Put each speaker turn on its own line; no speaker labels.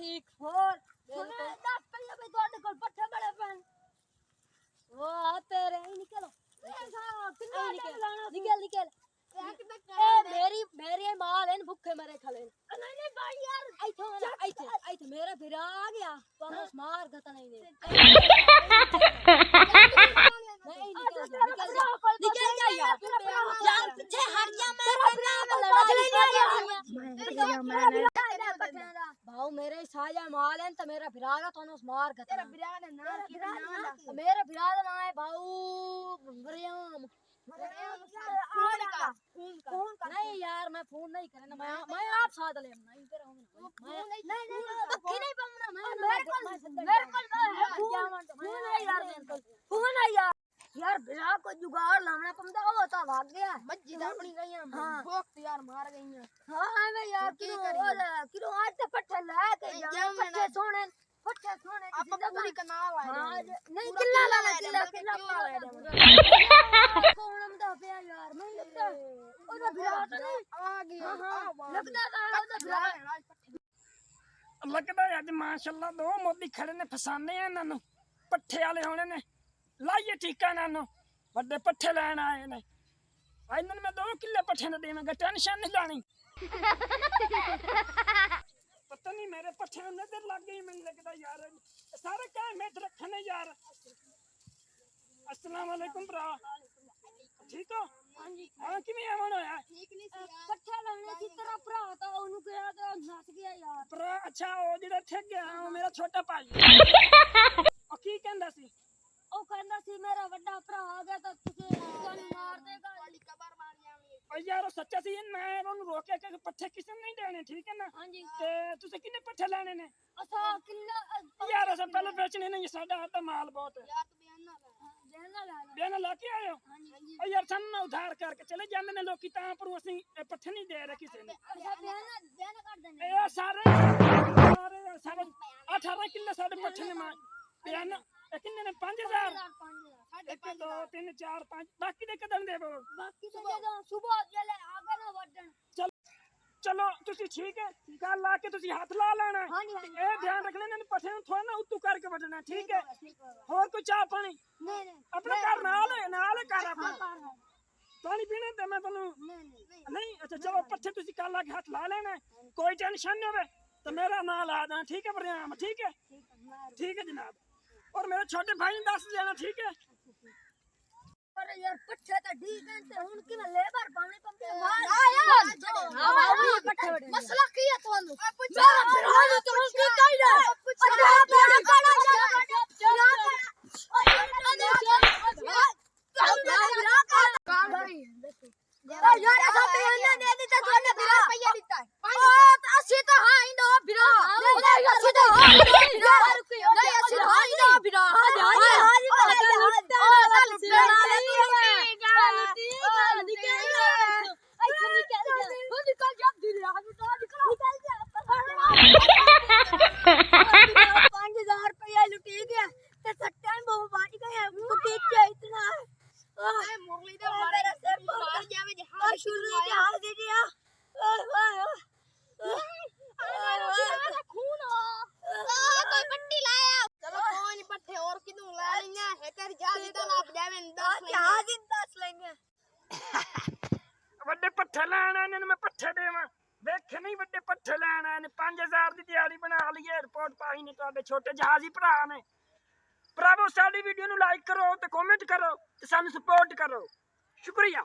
सीख
ਹੋਰ ਸੁਣੇ 10 ਪਈਏ ਵੀ ਤੁਹਾਡੇ ਕੋਲ ਪੱਠੇ ਬੜੇ ਪੈਣ
वो आते रहे निकलो
ਕਿੰਨਾ ਲਾਣਾ
निकल निकल ए मेरी माल है भूखे मरे खले
ਨਹੀਂ ਬਾਈ ਯਾਰ
ऐथे मेरा फिर आ गया तो हम मार गता नहीं दे निकल जा यार पीछे हट जा भाऊ मेरे साजा माल है तो मेरा फिर आ गया तो मार गता
ਤੇਰਾ ਬਿਰਾ ਦਾ ਨਾਮ ਕੀ ਨਾਮ
मेरा फिर आ ना है भाऊ मरियम नहीं यार मैं फोन नहीं करना मैं आप साथ ले नहीं कर हूं नहीं पक्की नहीं पाऊंगा मैं मेरे को फोन है यार फोन है यार बिना को जुगाड़ लाना पड़ता वो तो भाग गया
ਮੱਜੀ ਦਾ ਆਪਣੀ ਗਈਆਂ
हाँ।
ਭੋਕ ਤੇ ਯਾਰ ਮਾਰ ਗਈਆਂ
हां मैं यार किलो आज तो पट्टे ला के जाओ पट्टे सोने
ਆਪਾਂ ਪੂਰੀ ਕਨਾਲ ਆਏ
हां नहीं किल्ला ला किल्ला पा ले कौन दा पे यार मैं लगता ओदा बिरा तो नहीं
ਆ ਗਈ
लगता था ओदा बिरा
ਲੱਗਦਾ ਅੱਜ ਮਾਸ਼ਾਅੱਲਾ ਦੋ ਮੋਦੀ ਖੜੇ ਨੇ ਫਸਾਨੇ ਆ ਇਹਨਾਂ ਨੂੰ ਪੱਠੇ ਵਾਲੇ ਹੋਣੇ ਨੇ ਲਾਈਏ ਟੀਕਾ ਇਹਨਾਂ ਨੂੰ ਵੱਡੇ ਪੱਠੇ ਲੈਣ ਆਏ ਨੇ ਇਹਨਾਂ ਨੂੰ ਮੈਂ 2 ਕਿੱਲੇ ਪੱਠੇ ਨਾ ਦੇਵਾਂਗਾ ਟੈਨਸ਼ਨ ਨਹੀਂ ਲੈਣੀ ਪਤਾ ਨਹੀਂ ਮੇਰੇ ਪੱਠੇ ਨੂੰ ਨਜ਼ਰ ਲੱਗ ਗਈ ਮੈਨੂੰ ਲੱਗਦਾ ਯਾਰ ਸਾਰੇ ਕਾਇਮ ਮੇਟ ਰੱਖਣੇ ਯਾਰ अस्सलाम वालेकुम भरा ठीक हो हाँ किवें आवन होया
ਠੀਕ ਨਹੀਂ ਸੀ
पट्ठे लाने की तरह भरा था ओनु गया तो नस गया यार
भरा अच्छा ओ जेड़ा ठग गया ओ मेरा छोटा भाई ओ की कहंदा सी
ओ कहंदा सी मेरा बड़ा भरा आ गया तो तुझे जान मार देगा
ਵਾਲੀ ਕਬਰ ਮਾਰ ਜਾਵਾਂਗੇ
ओ यार ओ सच्चा सी मैं ओनु रोके के पट्ठे किसे नहीं देने ठीक है ना
हां जी
ते तुसे किन्ने पट्ठे लेने ने
असा किल्ला
यार असा पहले बेचने नहीं साडा आता माल बहुत है
ਯਾਰ ਤੂੰ ਬਿਆਨ ਨਾ ਲਾ
देना ला
बेना लाके आयो ओ यार सन उधार करके चले जांदे ने लोकी तां पर ਅਸੀਂ पट्ठे नहीं दे रहे किसे ने
असा देना कर देने
ए सारे 18 किल्ले साडे पट्ठे ने मां बेना किन्ने ने 5000 1 2 3 4 5 बाकी दे कदम दे
बाकी तो दे दो सुबह चले आगे ना वडन
चलो तुसी ठीक है गल ला के तुसी हाथ ला लेना
हाँ जी, हाँ जी।
ए ध्यान रखना ने पट्ठे नु थोड़ा ना उतू करके वडना ठीक है और कोई चाह पानी
नहीं
अपने घर नाल कर अपना पानी पीने ते मैं तन्नू
नहीं
नहीं अच्छा चलो पट्ठे तुसी कल ला के हाथ ला लेना कोई टेंशन नहीं होवे तो मेरा नाम ला देना ठीक है बरियाम ठीक है जनाब और मेरे छोटे भाई ने दस देना ठीक है
अरे यार पट्ठे तो ठीक है ते हुन कि लेबर पानी पंपे मार
ਆ ਯਾਰ
पट्ठे वडे
ਮਸਲਾ ਕੀ ਹੈ ਤੁਹਾਨੂੰ
मेरा फिर तो की कायदा यार ऐसा बयान दे दी तो थोड़े बिरा
ਰੁਪਈਆ ਦਿੱਤਾ ਹੈ
असि तो हां इंदो बिरा नहीं असि तो हां इंदो बिरा नहीं असि तो हां इंदो बिरा हां
ਮੁਰਲੀ ਦਾ ਮਾਰ ਜਾਵੇ ਜੇ ਹਾਂ ਸ਼ੁਰੂ ਆਇਆ ਖੂਨ ਕੋਈ ਪੱਟੀ ਲਾਇਆ ਚਲੋ ਕੋਈ ਨਹੀਂ ਪੱਠੇ ਹੋਰ ਕਿਦੋਂ ਲਾ ਲਈਆਂ ਹੈ ਕਰ ਜਾ ਦਿੱਤਾ ਲੱਭ ਜਾਵੇ 10 ਲਈਆਂ
ਵੱਡੇ ਪੱਠੇ ਲੈਣ ਆਏ ਨੇ ਮੈਂ ਪੱਠੇ ਦੇਵਾਂ ਵੇਖੇ ਨਹੀਂ ਵੱਡੇ ਪੱਠੇ ਲੈਣ ਆਏ ਨੇ 5000 ਦੀ ਦਿਹਾੜੀ ਬਣਾ ਲਈਏ ਰਿਪੋਰਟ ਪਾਈ ਨੇ ਤੁਹਾਡੇ ਛੋਟੇ ਜਹਾਜ਼ੀ ਭਰਾ ਨੇ ਭਰਾਵੋ ਸਾਡੀ ਵੀਡੀਓ ਨੂੰ ਲਾਈਕ ਕਰੋ ਤੇ ਕਮੈਂਟ ਕਰੋ ਤੇ ਸਾਨੂੰ ਸਪੋਰਟ ਕਰੋ ਸ਼ੁਕਰੀਆ।